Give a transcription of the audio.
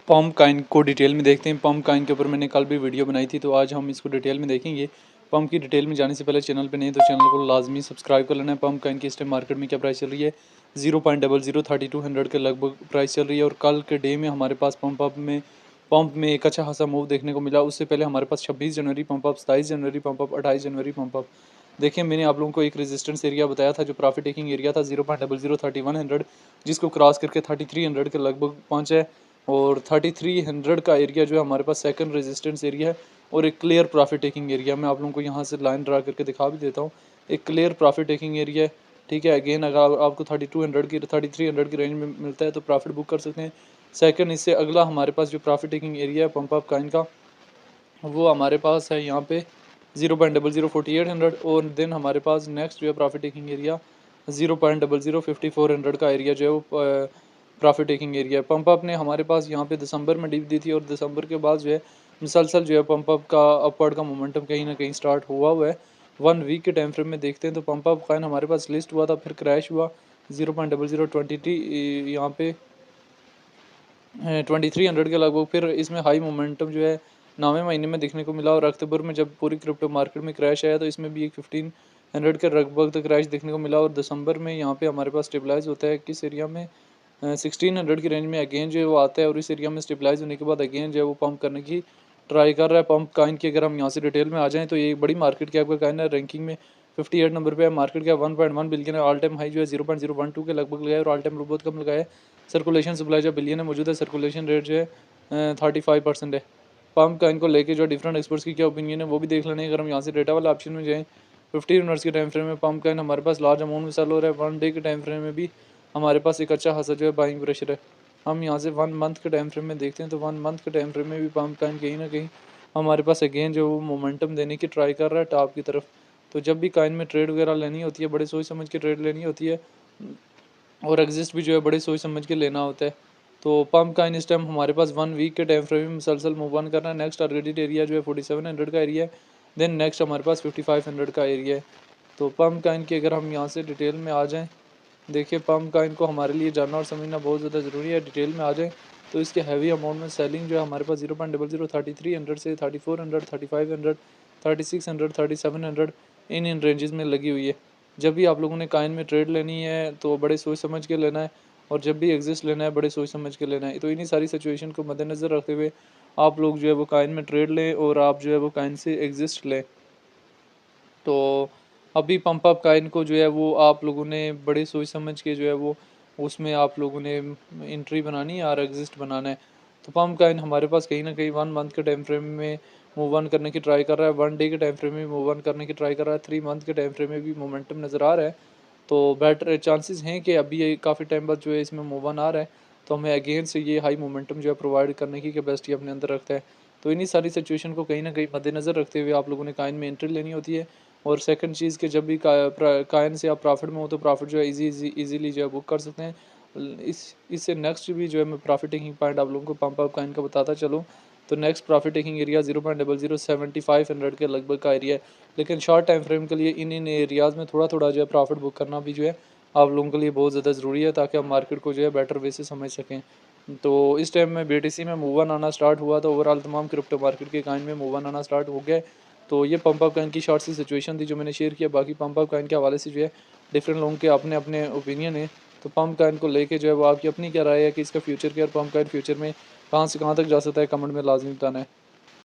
Pump Kine को detail में देखते हैं। पम्प काइन के ऊपर मैंने कल भी वीडियो बनाई थी, तो आज हम इसको डिटेल में देखेंगे। पम्प की डिटेल में जाने से पहले चैनल पे नहीं तो चैनल को लाजमी सब्सक्राइब कर लेना है। पम्प काइन की इस टाइम मार्केट में क्या प्राइस चल रही है, 0.003200 के लगभग प्राइस चल रही है। और कल के डे में हमारे पास पंप में एक अच्छा खासा मूव देखने को मिला। उससे पहले हमारे पास 26 जनवरी पंप अप, 27 जनवरी पंप अप, 28 जनवरी पंप अप। देखिए, मैंने आप लोगों को एक रेजिस्टेंस एरिया बताया था जो प्रॉफिट टेकिंग एरिया था 0.003100, जिसको क्रॉस करके 3300 के लगभग पहुंचा है। और 3300 का एरिया जो है हमारे पास सेकंड रेजिस्टेंस एरिया है और एक क्लियर प्रॉफिट टेकिंग एरिया। मैं आप लोगों को यहाँ से लाइन ड्रा करके दिखा भी देता हूँ। एक क्लियर प्रॉफिट टेकिंग एरिया है, ठीक है। अगेन अगर आपको 3300 की रेंज में मिलता है तो प्रॉफिट बुक कर सकते हैं। सेकंड, इससे अगला हमारे पास जो प्रॉफिट टेकिंग एरिया है पंप अप काइन का, वो हमारे पास है यहाँ पे 0.004800। और देन हमारे पास नेक्स्ट जो है प्रॉफिट टेकिंग एरिया 0.005400 का एरिया जो है वो प्रॉफिट टेकिंग एरिया है। पंप अप ने हमारे पास यहाँ पे दिसंबर में डिप दी थी और दिसंबर के बाद जो है मुसलसल जो है पंप अप का अपवर्ड का मोमेंटम कहीं ना कहीं स्टार्ट हुआ है। 1 वीक के टाइम फ्रेम में देखते हैं तो पंप अप काइन हमारे पास लिस्ट हुआ था, फिर क्रैश हुआ 0.0020 यहाँ पे 2300 के लगभग। फिर इसमें हाई मोमेंटम जो है 9वें महीने में देखने को मिला। और अक्टूबर में जब पूरी क्रिप्टो मार्केट में क्रैश आया तो इसमें भी एक 1500 के लगभग तक क्रैश देखने को मिला। और दिसंबर में यहाँ पे हमारे पास स्टेबलाइज होता है किस एरिया में, 1600 की रेंज में अगेन जो है वो आता है। और इस एरिया में स्टेबलाइज होने के बाद अगेन जो है वो पंप करने की ट्राई कर रहा है। पंप काइन की अगर हम यहाँ से डिटेल में आ जाएँ तो ये बड़ी मार्केट कैप का काइन है। रैंकिंग में 58 नंबर पे है। मार्केट कैप 1.1 बिलियन है। ऑल टाइम हाई जो है 0.012 के लगभग लगाया और ऑल टाइम लो बहुत कम लगाया है। सर्कुलेशन सप्लाई जो बिलियन में मौजूद है, सर्कुलेशन रेट जो है 35% है। पंप काइन को लेके जो डिफरेंट एक्सपर्ट्स की क्या ओपिनियन है वो भी देख लेने। अगर हम यहाँ से डेटा वाला ऑप्शन में जाएँ, 15 मिनट्स के टाइम फ्रेम में पंप काइन हमारे पास लार्ज अमाउंट में सेल हो रहा है। 1 डे के टाइम फ्रेम में भी हमारे पास एक अच्छा खासा जो है बाइंग प्रेशर है। हम यहाँ से 1 मंथ के टाइम फ्रेम में देखते हैं तो 1 मंथ के टाइम फ्रेम में भी पंप काइन कहीं ना कहीं हमारे पास अगेन जो वो मोमेंटम देने की ट्राई कर रहा है टॉप की तरफ। तो जब भी काइन में ट्रेड वगैरह लेनी होती है बड़े सोच समझ के ट्रेड लेनी होती है और एग्जिस्ट भी जो है बड़े सोच समझ के लेना होता है। तो पंप काइन इस टाइम हमारे पास 1 वीक के टाइम फ्रेम में मुसलसल मूव ऑन करना है। नेक्स्ट टारगेटेड एरिया जो है 4700 का एरिया है। देन नेक्स्ट हमारे पास 5500 का एरिया है। तो पंप काइन की अगर हम यहाँ से डिटेल में आ जाएँ, देखिए पंप काइन को हमारे लिए जानना और समझना बहुत ज़्यादा ज़रूरी है। डिटेल में आ जाए तो इसके हैवी अमाउंट में सेलिंग जो है हमारे पास 0.003300 से 3400, 3500, 3600, 3700 इन रेंजेस में लगी हुई है। जब भी आप लोगों ने काइन में ट्रेड लेनी है तो बड़े सोच समझ के लेना है और जब भी एग्जिस्ट लेना है बड़े सोच समझ के लेना है। तो इन्हीं सारी सिचुएशन को मद्देनज़र रखते हुए आप लोग जो है वो काइन में ट्रेड लें और आप जो है वो काइन से एग्जिस्ट लें। तो अभी पंप अप काइन को जो है वो आप लोगों ने बड़े सोच समझ के जो है वो उसमें आप लोगों ने एंट्री बनानी है और एग्जिस्ट बनाना है। तो पंप काइन हमारे पास कहीं ना कहीं 1 मंथ के टाइम फ्रेम में मूव ऑन करने की ट्राई कर रहा है। 1 डे के टाइम फ्रेम में मूव ऑन करने की ट्राई कर रहा है। 3 मंथ के टाइम फ्रेम में भी मोमेंटम नज़र आ रहा है। तो बेटर चांसेस हैं कि अभी ये काफ़ी टाइम बाद जो है इसमें मूव ऑन आ रहा है तो हमें अगेन से ये हाई मोमेंटम जो है प्रोवाइड करने की कैपेसिटी अपने अंदर रखता है। तो इन्हीं सारी सिचुएशन को कहीं ना कहीं मद्देनज़र रखते हुए आप लोगों ने काइन में एंट्री लेनी होती है। और सेकंड चीज़ कि जब भी काइन से आप प्रॉफिट में हो तो प्रॉफिट जो है इजीली जो है बुक कर सकते हैं। इससे नेक्स्ट भी जो है मैं प्रॉफिट टेकिंग पॉइंट आप लोगों को पंप अप काइन का बताता चलूँ तो नेक्स्ट प्रॉफिट टेकिंग एरिया 0.007500 के लगभग का एरिया है। लेकिन शॉर्ट टाइम फ्रेम के लिए इन एरियाज़ में थोड़ा थोड़ा जो है प्रॉफिट बुक करना भी जो है आप लोगों के लिए बहुत ज़्यादा ज़रूरी है ताकि आप मार्केट को जो है बेटर वे से समझ सकें। तो इस टाइम में BTC में मूव ऑन आना स्टार्ट हुआ तो ओवरऑल तमाम क्रिप्टो मार्केट के काइन में मूव ऑन आना स्टार्ट हो गया। तो ये पंप अप काइन की शॉर्ट सी सिचुएशन थी जो मैंने शेयर किया। बाकी पंप अप काइन के हवाले से जो है डिफरेंट लोगों के अपने अपने ओपिनियन है। तो पंप काइन को लेके जो है वो आपकी अपनी क्या राय है कि इसका फ्यूचर क्या है और पंप काइन फ्यूचर में कहाँ से कहाँ तक जा सकता है, कमेंट में लाजमी बताना है।